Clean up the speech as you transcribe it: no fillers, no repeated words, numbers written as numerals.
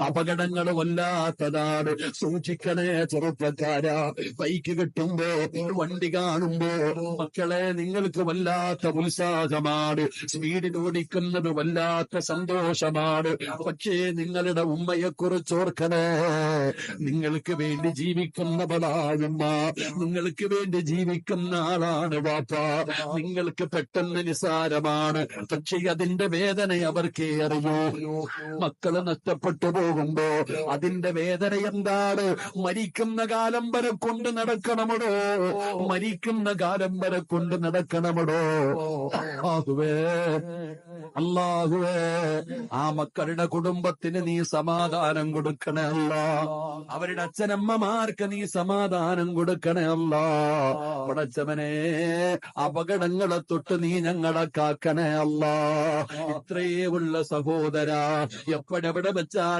അപകടങ്ങൾ വല്ലാത്തതാണ്. സൂക്ഷിക്കണേ ചെറുപ്പക്കാരാ. ബൈക്ക് കിട്ടുമ്പോ, വണ്ടി കാണുമ്പോ മക്കളെ നിങ്ങൾക്ക് വല്ലാത്ത ഉത്സാഹമാണ്, സ്പീഡിൽ ഓടിക്കുന്നത് വല്ലാത്ത സന്തോഷമാണ്. പക്ഷേ നിങ്ങളുടെ ഉമ്മയെ കുറിച്ച് ഓർക്കണേ. നിങ്ങൾക്ക് വേണ്ടി ജീവിക്കുന്നവളാണുമ്മ, നിങ്ങൾക്ക് വേണ്ടി ജീവിക്കുന്ന ആളാണ് വാപ്പ. നിങ്ങൾക്ക് പെട്ടെന്ന് നിസാരമാണ്, പക്ഷേ അതിന്റെ വേദന അവർക്കേ അറിയൂ. മക്കള് നഷ്ടപ്പെട്ടു പോകുമ്പോ അതിന്റെ വേദന എന്താണ്? മരിക്കുന്ന കാലം വരെ കൊണ്ട് നടക്കണമടോ, മരിക്കുന്ന കാലം വരെ കൊണ്ട് നടക്കണമടോ. അല്ലാഹുവേ, അല്ലാഹുവേ, ആ മക്കളുടെ കുടുംബത്തിന് നീ സമാധാനം കൊടുക്കണേ അല്ലാ. അവരുടെ അച്ഛനമ്മമാർക്ക് നീ സമാധാനം കൊടുക്കണേ അല്ലാ. പടച്ചവനെ, അപകടങ്ങളെ തൊട്ട് നീ ഞങ്ങളെ കാക്കണേ അല്ലാ. ഇത്രയേ ഉള്ള സഹോദര. എപ്പോഴെവിടെ വെച്ചാൽ